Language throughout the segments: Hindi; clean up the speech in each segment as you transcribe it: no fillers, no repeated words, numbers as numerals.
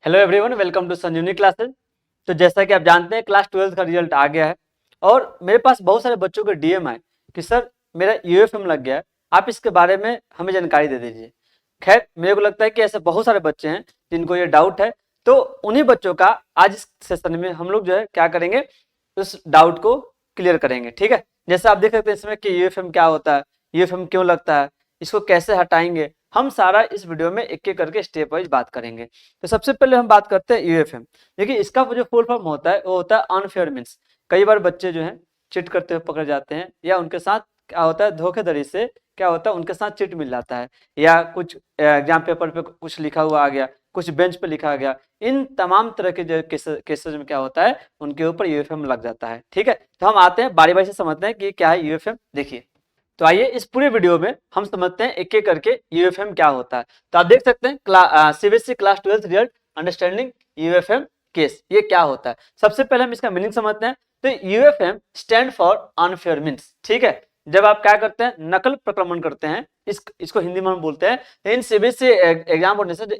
Hello everyone, welcome to Sanjivani classes. तो जैसा कि आप जानते हैं क्लास 12 का रिजल्ट आ गया है और मेरे पास बहुत सारे बच्चों के डीएम आए कि सर मेरा यूएफएम लग गया है, आप इसके बारे में हमें जानकारी दे दीजिए। खैर मेरे को लगता है कि ऐसे बहुत सारे बच्चे हैं जिनको ये डाउट है, तो उन्हीं बच्चों का आज इस सेशन में हम लोग जो है क्या करेंगे, उस डाउट को क्लियर करेंगे। ठीक है, जैसे आप देख सकते हैं इसमें कि यूएफएम क्या होता है, यूएफएम क्यों लगता है, इसको कैसे हटाएंगे, हम सारा इस वीडियो में एक एक करके स्टेप वाइज बात करेंगे। तो सबसे पहले हम बात करते हैं यूएफएम। देखिए इसका जो फुल फॉर्म होता है वो होता है अनफेयर मीन्स। कई बार बच्चे जो हैं चिट करते हुए पकड़ जाते हैं, या उनके साथ क्या होता है धोखेधड़ी से क्या होता है उनके साथ चिट मिल जाता है, या कुछ एग्जाम पेपर पे कुछ लिखा हुआ आ गया, कुछ बेंच पे लिखा गया। इन तमाम तरह के जो केसेस में क्या होता है उनके ऊपर यूएफएम लग जाता है। ठीक है, तो हम आते हैं बारी बारी से समझते हैं कि क्या है यूएफएम। देखिए तो आइए इस पूरे वीडियो में हम समझते हैं एक एक करके यूएफएम क्या होता है। तो आप देख सकते हैं CBSE class 12 result understanding UFM case, ये क्या होता है। सबसे पहले हम इसका मीनिंग समझते हैं। तो UFM stand for unfair means. ठीक है, जब आप क्या करते हैं नकल प्रक्रमण करते हैं, इसको हिंदी में हम बोलते हैं। इन CBSE examination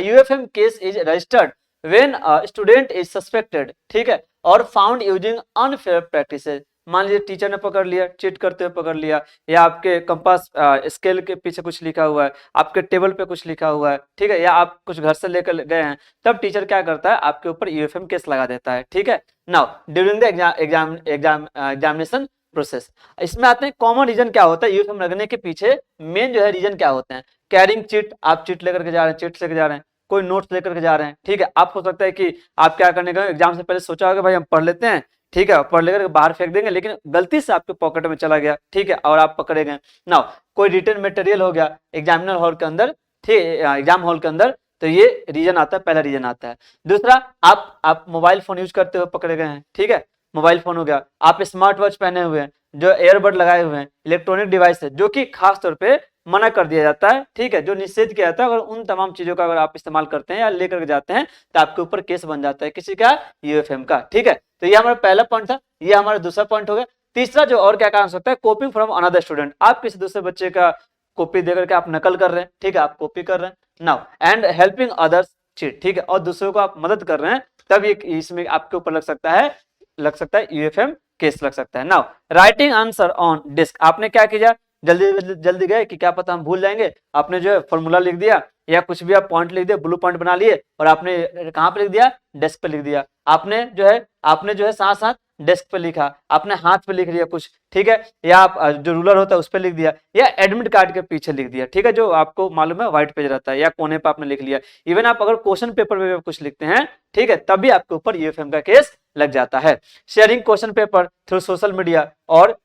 UFM case is registered when student is suspected, ठीक है, और फाउंड यूजिंग अनफेयर प्रैक्टिसेस। मान लीजिए टीचर ने पकड़ लिया, चीट करते हुए पकड़ लिया, या आपके कंपास स्केल के पीछे कुछ लिखा हुआ है, आपके टेबल पे कुछ लिखा हुआ है, ठीक है, या आप कुछ घर से लेकर गए हैं, तब टीचर क्या करता है आपके ऊपर यूएफएम केस लगा देता है। ठीक है, now during the examination process. इसमें आते हैं कॉमन रीजन क्या होता है यूएफएम लगने के पीछे, मेन जो है रीजन क्या होते हैं। कैरिंग चिट, आप चिट लेकर के जा रहे हैं, चिट लेकर जा रहे हैं, कोई नोट्स लेकर के जा रहे हैं। ठीक है, आप हो सकता है कि आप क्या करने गए एग्जाम से पहले सोचा होगा भाई हम पढ़ लेते हैं, ठीक है, पढ़ लेकर बाहर फेंक देंगे, लेकिन गलती से आपके पॉकेट में चला गया, ठीक है, और आप पकड़े गए। नाउ कोई रिटर्न मटेरियल हो गया एग्जामिनर हॉल के अंदर, ठीक, एग्जाम हॉल के अंदर, तो ये रीजन आता है, पहला रीजन आता है। दूसरा, आप मोबाइल फोन यूज करते हुए पकड़े गए हैं, ठीक है, मोबाइल फोन हो गया। आप स्मार्ट वॉच पहने हुए हैं, जो एयरबड लगाए हुए हैं, इलेक्ट्रॉनिक डिवाइस है, जो कि खास तौर पे मना कर दिया जाता है, ठीक है, जो निषेध किया जाता है। अगर उन तमाम चीजों का अगर आप इस्तेमाल करते हैं या लेकर के जाते हैं तो आपके ऊपर केस बन जाता है किसी का, यूएफएम का। ठीक है, तो ये हमारा पहला पॉइंट था, ये हमारा दूसरा पॉइंट हो गया। तीसरा जो और क्या कारण हो सकता है, कॉपिंग फ्रॉम अनदर स्टूडेंट। आप किसी दूसरे बच्चे का कॉपी देकर के आप नकल कर रहे हैं, ठीक है, आप कॉपी कर रहे हैं। Now and helping others cheat, ठीक है, और दूसरों को आप मदद कर रहे हैं, तब ये इसमें आपके ऊपर लग सकता है यूएफएम केस लग सकता है। Now writing answer on disc, आपने क्या किया, जल्दी जल्दी गए कि क्या पता हम भूल जाएंगे, आपने जो है फॉर्मूला लिख दिया या कुछ भी आप पॉइंट लिख दिया, ब्लू पॉइंट बना लिए, और आपने कहां पे लिख दिया, डेस्क पे लिख दिया। आपने जो है साथ साथ डेस्क पे लिखा, आपने हाथ पे लिख लिया कुछ, ठीक है, या आप जो रूलर होता है उस पे लिख दिया, या एडमिट कार्ड के पीछे लिख दिया, ठीक है, जो आपको मालूम है व्हाइट पेज रहता है, या कोने पे आपने लिख लिया। इवन आप अगर क्वेश्चन पेपर पे कुछ लिखते हैं, ठीक है, तभी आपके ऊपर यूएफएम का केस लग जाता है। Sharing question paper through social media और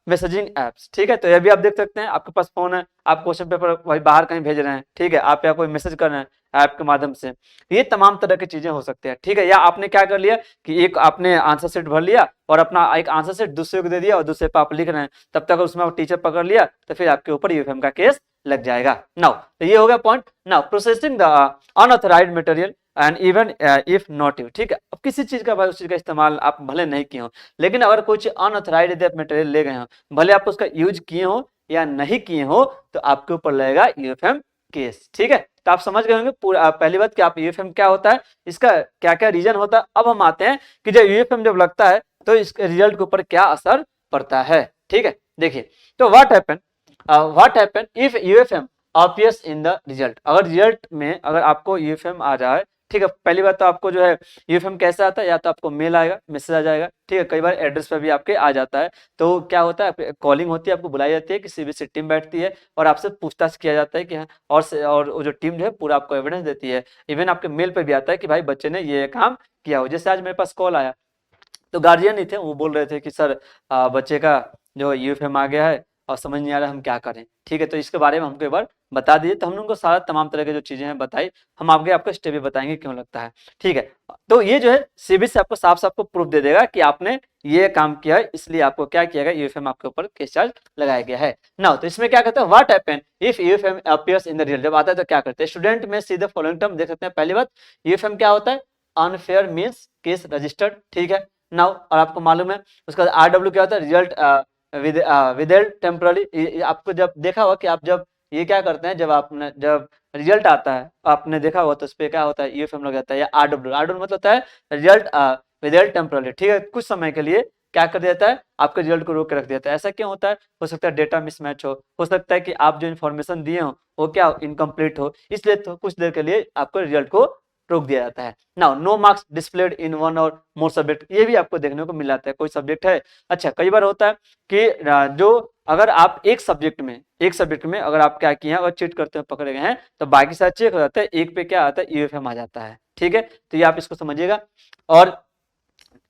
मैसेजिंग एप्स, ठीक है, तो ये भी आप देख सकते हैं, आपके पास फोन है, आप क्वेश्चन पेपर वही बाहर कहीं भेज रहे हैं, ठीक है, आप या कोई मैसेज कर रहे हैं ऐप के माध्यम से, ये तमाम तरह की चीजें हो सकती है। ठीक है, या आपने क्या कर लिया कि एक आपने आंसर सेट भर लिया और अपना एक आंसर सेट दूसरे को दे दिया, और दूसरे पे आप लिख रहे हैं, तब तक उसमें टीचर पकड़ लिया तो फिर आपके ऊपर यूएफएम का केस लग जाएगा। नाउ तो ये हो गया point. Now processing the unauthorised material and even if not you, ठीक है, अब किसी चीज का भाई उस चीज का इस्तेमाल आप भले नहीं किए हो, लेकिन अगर कुछ अनऑथराइज्ड मटेरियल ले गए हो, भले आप उसका यूज किए हो या नहीं किए हो, तो आपके ऊपर लगेगा यूएफएम केस। ठीक है, तो आप समझ गए होंगे पूरा पहली बात कि आप यूएफएम क्या होता है, इसका क्या क्या रीजन होता है। अब हम आते हैं कि जब यूएफएम जब लगता है तो इसके रिजल्ट के ऊपर क्या असर पड़ता है। ठीक है, देखिए तो what happen if UFM appears in the result. अगर रिजल्ट में अगर आपको यूएफएम आ जाए, ठीक है, पहली बात तो आपको जो है यूएफएम कैसे आता है, या तो आपको मेल आएगा, मैसेज आ जाएगा, ठीक है, कई बार एड्रेस पे भी आपके आ जाता है। तो क्या होता है, कॉलिंग होती है, आपको बुलाई जाती है कि सीबीएसई टीम बैठती है और आपसे पूछताछ किया जाता है कि हाँ, और वो जो टीम जो है पूरा आपको एविडेंस देती है। इवन आपके मेल पे भी आता है कि भाई बच्चे ने ये काम किया हो। जैसे आज मेरे पास कॉल आया, तो गार्जियन ही थे, वो बोल रहे थे कि सर बच्चे का जो यूएफएम आ गया है और समझ नहीं आ रहा हम क्या करें। ठीक है, तो इसके बारे में हमको एक बार बता दीजिए। तो हमने उनको सारा तमाम तरह की जो चीजें हैं बताई, हम आगे आपको स्टेप भी बताएंगे क्यों लगता है। ठीक है, तो ये जो है सीबीएसई आपको साफ साफ प्रूफ दे देगा कि आपने ये काम किया है, इसलिए आपको क्या किया गया, यूएफएम आपके ऊपर केस चार्ज लगाया गया है। नाउ तो इसमें क्या कहते हैं, what happen if UFM appears in the result. जब आता है तो क्या करते हैं, स्टूडेंट में सी द फॉलोइंग टर्म, देख सकते हैं पहली बात यूएफएम क्या होता है, अनफेयर मीन्स केस रजिस्टर्ड। ठीक है, नाउ और आपको मालूम है उसका आरडब्ल्यू क्या होता है, रिजल्ट विद टेम्पररी। आपको जब देखा होगा कि आप जब ये क्या करते हैं, जब रिजल्ट आता है, आपने देखा होगा तो उस पर क्या होता है, यूएफएम लग जाता है, या आरडब्ल्यू, आरडब्ल्यू मतलब होता है रिजल्ट विदाउट टेम्पररी, ठीक है, कुछ समय के लिए क्या कर देता है, आपके रिजल्ट को रोक के रख देता है। ऐसा क्यों होता है? हो सकता है डेटा मिसमैच हो सकता है कि आप जो इन्फॉर्मेशन दिए हो वो क्या इनकम्प्लीट हो, इसलिए तो कुछ देर के लिए आपको रिजल्ट को रोक दिया जाता है। Now no marks displayed in one or more subject, ये भी आपको देखने को मिल जाता है, कोई सब्जेक्ट है, अच्छा कई बार होता है कि जो अगर आप एक सब्जेक्ट में अगर आप क्या किए हैं और चीट करते हुए पकड़े गए हैं तो बाकी सारे चेक हो जाता है, एक पे क्या आता है, यूएफएम आ जाता है, ठीक है, तो ये आप इसको समझिएगा। और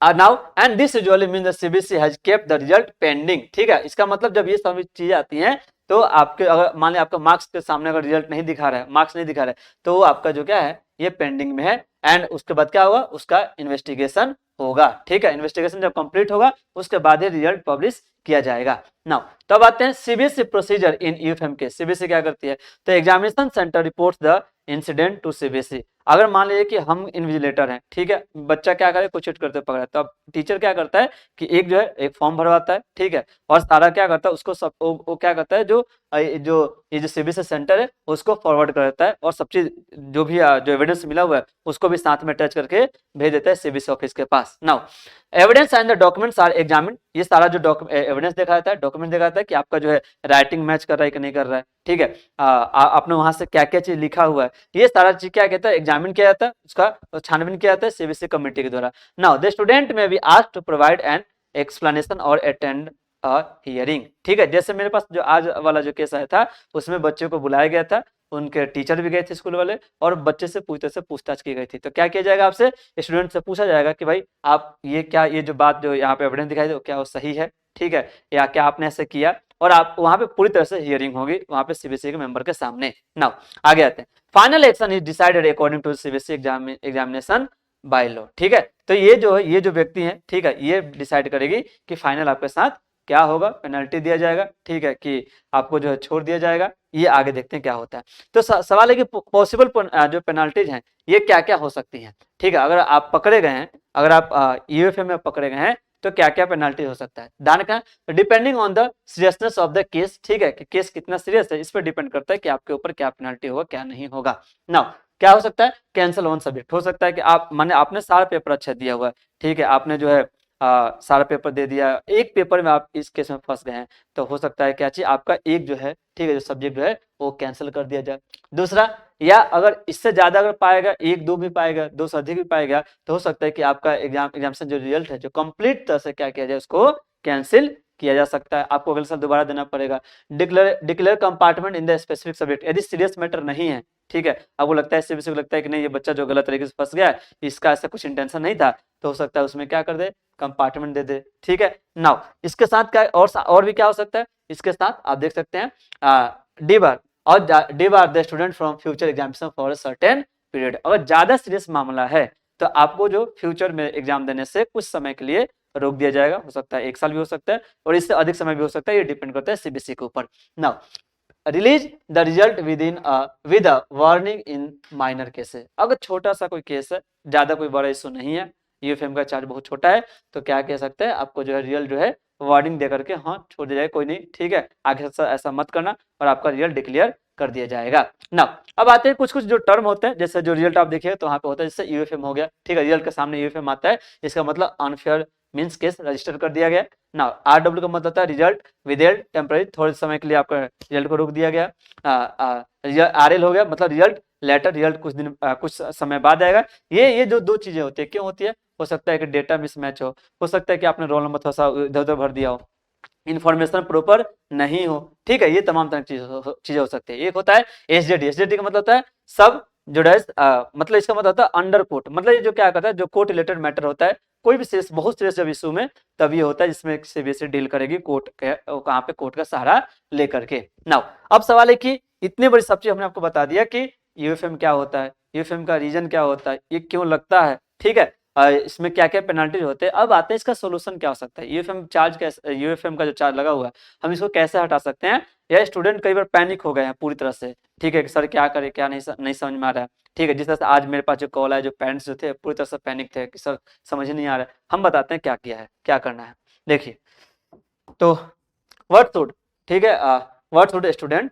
now and this usually mean the CBSE has kept the result pending, ठीक है, इसका मतलब जब ये सभी चीजें आती हैं तो आपके अगर मान लिया आपका मार्क्स के सामने अगर रिजल्ट नहीं दिखा रहा है, मार्क्स नहीं दिखा रहा है, तो आपका जो क्या है ये पेंडिंग में है, एंड उसके बाद क्या होगा, उसका इन्वेस्टिगेशन होगा, ठीक है, इन्वेस्टिगेशन जब कंप्लीट होगा उसके बाद ही रिजल्ट पब्लिश किया जाएगा। नाउ तब आते हैं सीबीएसई प्रोसीजर इन यूएफएम के। सीबीएसई क्या करती है, तो examination centre reports the incident to CBSE. अगर मान लीजिए कि हम इन्विजिलेटर हैं, ठीक है, बच्चा क्या करे, कुछ चीट करते पकड़ा है, तो अब टीचर क्या करता है कि एक जो है एक फॉर्म भरवाता है, ठीक है, और सारा क्या करता है उसको सब वो क्या करता है, जो ये जो सीबीएसई सेंटर है उसको फॉरवर्ड कर देता है, और सब चीज जो भी जो एविडेंस मिला हुआ है उसको भी साथ में अटैच करके भेज देता है सीबीएसई ऑफिस के पास। Now evidence and the documents are examine, ये सारा जो एविडेंस देखा जाता है, डॉक्यूमेंट देखा जाता है कि आपका जो है राइटिंग मैच कर रहा है कि नहीं कर रहा है, ठीक है, आपने वहां से क्या क्या चीज लिखा हुआ है, ये सारा चीज क्या कहता है, एग्जामिन किया जाता है, उसका छानबीन किया जाता है सीबीएसई कमेटी के द्वारा। Now the student may be asked to provide an explanation or attend hearing, ठीक है, जैसे मेरे पास जो आज वाला जो केस आया था उसमें बच्चे को बुलाया गया था, उनके टीचर भी गए थे स्कूल वाले, और बच्चे से पूछताछ की गई थी, तो क्या किया जाएगा, आपसे स्टूडेंट से पूछा जाएगा कि भाई आप ये क्या, ये जो बात जो यहाँ पे एविडेंस दिखाई दे क्या वो सही है, ठीक है, या क्या आपने ऐसे किया, और आप वहां पे पूरी तरह से हियरिंग होगी वहां पे सीबीएसई के मेंबर के सामने। नाउ आगे आते हैं, final action is decided according to CBSE examination by law, ठीक है, तो ये जो व्यक्ति है, ठीक है, ये डिसाइड करेगी कि फाइनल आपके साथ क्या होगा, पेनल्टी दिया जाएगा, ठीक है, कि आपको जो है छोड़ दिया जाएगा, ये आगे देखते हैं क्या होता है। तो सवाल है कि पॉसिबल जो पेनल्टीज हैं ये क्या क्या हो सकती हैं, ठीक है, अगर आप पकड़े गए हैं, अगर आप यूएफएम में पकड़े गए हैं तो क्या क्या पेनल्टी हो सकता है, ध्यान रखना, depending on the seriousness of the case, ठीक है, कि केस कितना सीरियस है इस पर डिपेंड करता है कि आपके ऊपर क्या पेनल्टी होगा क्या नहीं होगा। नाउ क्या हो सकता है, कैंसिल ऑन सब्जेक्ट, हो सकता है कि आप माने आपने सारा पेपर अच्छा दिया हुआ है, ठीक है, आपने जो है सारा पेपर दे दिया, एक पेपर में आप इस केस में फंस गए हैं, तो हो सकता है क्या चीज आपका एक जो है, ठीक है, जो सब्जेक्ट जो है वो कैंसिल कर दिया जाए। दूसरा, या अगर इससे ज्यादा अगर पाएगा, एक दो भी पाएगा, दो से अधिक भी पाएगा, तो हो सकता है कि आपका एग्जामिनेशन जो रिजल्ट है जो कंप्लीट तरह से क्या किया जाए, उसको कैंसिल किया जा सकता है, आपको अगले साल दोबारा देना पड़ेगा। Declare compartment in the specific subject, यदि सीरियस मैटर नहीं है, ठीक है, आपको लगता है सीबीएसई को लगता है कि नहीं ये बच्चा जो गलत तरीके से फंस गया है, इसका ऐसा कुछ इंटेंशन नहीं था, तो हो सकता है उसमें क्या कर दे, कंपार्टमेंट दे दे, ठीक है। नाउ इसके साथ क्या और भी क्या हो सकता है, इसके साथ आप देख सकते हैं डिबार और debar the student from future examination for a certain period, अगर ज्यादा सीरियस मामला है तो आपको जो फ्यूचर में एग्जाम देने से कुछ समय के लिए रोक दिया जाएगा, हो सकता है एक साल भी हो सकता है और इससे अधिक समय भी हो सकता है, ये डिपेंड करता है सीबीएसई के ऊपर। Now release the result with a warning in minor cases, अगर छोटा सा कोई केस है, ज्यादा कोई बड़ा इशू नहीं है, यूएफएम का चार्ज बहुत छोटा है, तो क्या कह सकते हैं, आपको जो है रिजल्ट जो है वार्निंग दे करके हाँ छोड़ दिया जाए, कोई नहीं, ठीक है, आगे से ऐसा मत करना, और आपका रिजल्ट डिक्लेयर कर दिया जाएगा। ना अब आते हैं कुछ कुछ जो टर्म होते हैं, जैसे जो रिजल्ट आप देखिए तो वहाँ पे होता है जैसे यूएफएम हो गया, ठीक है, रिजल्ट के सामने यूएफएम आता है, इसका मतलब अनफेयर मींस केस रजिस्टर कर दिया गया। ना आरडब्ल्यू का मतलब होता है रिजल्ट विदेल्ड टेम्पररी, थोड़े समय के लिए आपका रिजल्ट को रोक दिया गया। आरएल हो गया मतलब रिजल्ट लेटर, रिजल्ट कुछ समय बाद आएगा। ये जो दो चीजें होती है, क्यों होती है, हो सकता है कि डेटा मिसमैच हो सकता है कि आपने रोल नंबर थोड़ा सा इधर उधर भर दिया हो, इन्फॉर्मेशन प्रॉपर नहीं हो, ठीक है, ये तमाम तरह की चीजें हो सकती है। एक होता है एसजेडी, एसजेडी का मतलब होता है सब जुडाइज, मतलब इसका मतलब होता है अंडर कोर्ट, मतलब ये जो क्या करता है, जो कोर्ट रिलेटेड मैटर होता है, कोई भी सीरियस बहुत सीरियस जब इशू में तब ये होता है जिसमें सीबीएसई डील करेगी कोर्ट के, कहाँ पे कोर्ट का सहारा लेकर के। नाउ अब सवाल है कि इतनी बड़ी सब चीज हमने आपको बता दिया कि यूएफएम क्या होता है, यूएफएम का रीजन क्या होता है, ये क्यों लगता है, ठीक है, इसमें क्या क्या पेनल्टी होते हैं। अब आते हैं इसका सोल्यूशन क्या हो सकता है, यूएफएम चार्ज कैसे, यूएफएम का जो चार्ज लगा हुआ है हम इसको कैसे हटा सकते हैं, या स्टूडेंट कई बार पैनिक हो गए हैं पूरी तरह से, ठीक है, कि सर क्या करे क्या नहीं समझ में आ रहा है, ठीक है, जिस तरह से आज मेरे पास जो कॉल है, जो पेरेंट्स जो थे पूरी तरह से पैनिक थे कि सर समझ नहीं आ रहा है, हम बताते हैं क्या किया है, क्या करना है। देखिए तो व्हाट शुड, ठीक है, व्हाट शुड स्टूडेंट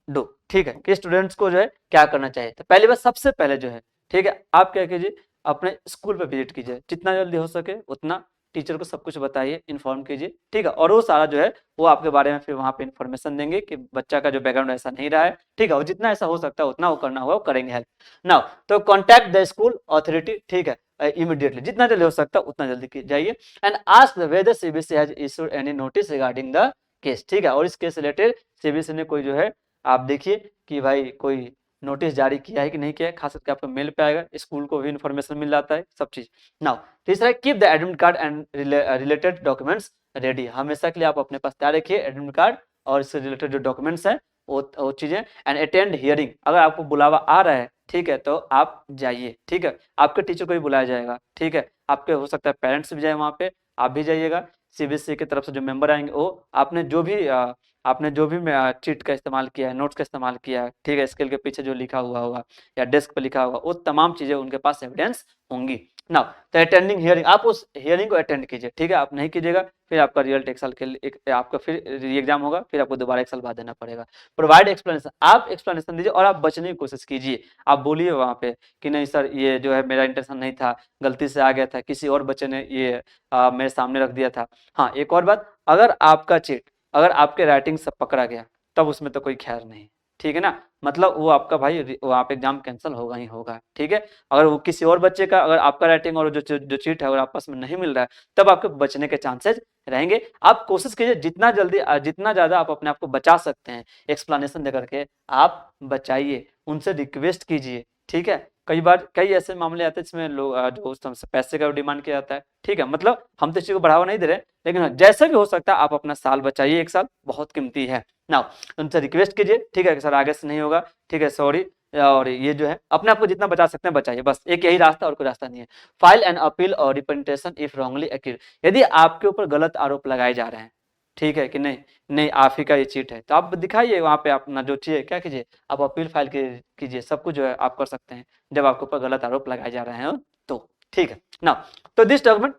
डू, ठीक है, कि स्टूडेंट्स को जो है क्या करना चाहिए। तो पहली बात, सबसे पहले जो है, ठीक है, आप क्या कीजिए, अपने स्कूल पे विजिट कीजिए, जितना जल्दी हो सके उतना टीचर को सब कुछ बताइए, इन्फॉर्म कीजिए, ठीक है, और वो सारा जो है वो आपके बारे में फिर वहाँ पे इन्फॉर्मेशन देंगे कि बच्चा का जो बैकग्राउंड ऐसा नहीं रहा है, ठीक है, और जितना ऐसा हो सकता है उतना वो करना होगा वो करेंगे हेल्प। नाउ तो कॉन्टैक्ट द स्कूल अथॉरिटी, ठीक है, इमीडिएटली, जितना जल्दी हो सकता है उतना जल्दी जाइए, and ask whether CBSE has issued any notice regarding the case, ठीक है, और इस केस रिलेटेड सीबीएसई ने कोई जो है, आप देखिए कि भाई कोई नोटिस जारी किया है कि नहीं किया है, खास करके आपको मेल पे आएगा, स्कूल को भी इन्फॉर्मेशन मिल जाता है सब चीज। नाउ तीसरा, keep the admit card and related documents ready, हमेशा के लिए आप अपने पास तैयार रखिए एडमिट कार्ड और इससे रिलेटेड जो डॉक्यूमेंट्स हैं वो चीजें, एंड अटेंड हियरिंग, अगर आपको बुलावा आ रहा है, ठीक है, तो आप जाइए, ठीक है, आपके टीचर को भी बुलाया जाएगा, ठीक है, आपके हो सकता है पेरेंट्स भी जाए वहाँ पे, आप भी जाइएगा, सीबीएसई की तरफ से जो मेंबर आएंगे वो आपने जो भी चीट का इस्तेमाल किया है, नोट्स का इस्तेमाल किया है, ठीक है, स्केल के पीछे जो लिखा हुआ होगा या डेस्क पे लिखा होगा, वो तमाम चीजें उनके पास एविडेंस होंगी। नाउ तो अटेंडिंग हियरिंग, आप उस हियरिंग को अटेंड कीजिए, ठीक है, आप नहीं कीजिएगा फिर आपका रिजल्ट एक साल के लिए आपका फिर एग्जाम होगा, फिर आपको दोबारा एक साल बाद देना पड़ेगा। प्रोवाइड एक्सप्लेनेशन, आप एक्सप्लेनेशन दीजिए और आप बचने की कोशिश कीजिए, आप बोलिए वहाँ पे कि नहीं सर ये जो है मेरा इंटेंशन नहीं था, गलती से आ गया था, किसी और बच्चे ने ये मेरे सामने रख दिया था। हाँ, एक और बात, अगर आपका चीट, अगर आपके राइटिंग से पकड़ा गया तब उसमें तो कोई खैर नहीं, ठीक है ना, मतलब वो आपका भाई वहाँ पे एग्जाम कैंसिल होगा ही होगा, ठीक है, अगर वो किसी और बच्चे का, अगर आपका राइटिंग और जो चीट है अगर आपस में नहीं मिल रहा है तब आपके बचने के चांसेस रहेंगे। आप कोशिश कीजिए जितना जल्दी जितना ज्यादा आप अपने आप को बचा सकते हैं एक्सप्लेनेशन दे करके आप बचाइए, उनसे रिक्वेस्ट कीजिए, ठीक है, कई बार कई ऐसे मामले आते हैं जिसमें लोग जो हमसे पैसे का डिमांड किया जाता है, ठीक है, मतलब हम तो इस चीज को बढ़ावा नहीं दे रहे, लेकिन हाँ, जैसे भी हो सकता है आप अपना साल बचाइए, एक साल बहुत कीमती है ना, उनसे रिक्वेस्ट कीजिए, ठीक है, सर आगे से नहीं होगा, ठीक है, सॉरी, और ये जो है अपने आप को जितना बचा सकते हैं बचाइए, बस एक यही रास्ता और कोई रास्ता नहीं है। फाइल एन अपील और रिप्रेजेंटेशन इफ रॉन्गली एक्यूज, यदि आपके ऊपर गलत आरोप लगाए जा रहे हैं, ठीक है कि नहीं, नहीं आप ही का ये चीट है, तो आप दिखाइए वहां पे अपना जो चीज क्या कीजिए, आप अपील फाइल कीजिए, सब कुछ जो है आप कर सकते हैं जब आपके ऊपर गलत आरोप लगाए जा रहे हैं तो, ठीक है ना। तो दिस डॉक्यूमेंट,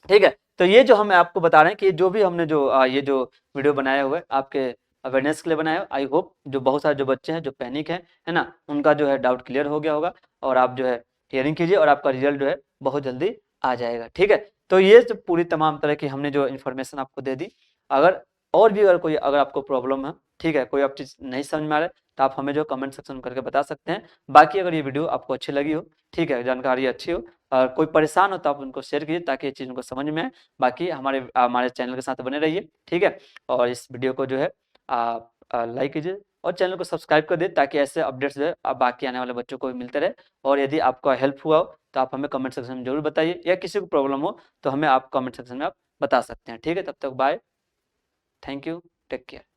ठीक है, तो ये जो हम आपको बता रहे हैं कि जो भी हमने जो ये जो वीडियो बनाया हुआ है आपके अवेयरनेस के लिए बनाया है, आई होप जो बहुत सारे जो बच्चे हैं जो पैनिक है ना, उनका जो है डाउट क्लियर हो गया होगा, और आप जो है हियरिंग कीजिए और आपका रिजल्ट जो है बहुत जल्दी आ जाएगा, ठीक है। तो ये जो पूरी तमाम तरह की हमने जो इन्फॉर्मेशन आपको दे दी, अगर और भी अगर आपको प्रॉब्लम है, ठीक है, कोई आप चीज़ नहीं समझ में आ रहा है तो आप हमें जो कमेंट सेक्शन में करके बता सकते हैं। बाकी अगर ये वीडियो आपको अच्छी लगी हो, ठीक है, जानकारी अच्छी हो और कोई परेशान हो तो आप उनको शेयर कीजिए ताकि ये चीज़ उनको समझ में आए। बाकी हमारे चैनल के साथ बने रहिए, ठीक है, और इस वीडियो को जो है आप लाइक कीजिए और चैनल को सब्सक्राइब कर दीजिए ताकि ऐसे अपडेट्स जो है बाकी आने वाले बच्चों को भी मिलते रहे। और यदि आपका हेल्प हुआ हो तो आप हमें कमेंट सेक्शन में जरूर बताइए, या किसी को प्रॉब्लम हो तो हमें आप कमेंट सेक्शन में आप बता सकते हैं, ठीक है। तब तक bye, thank you, take care.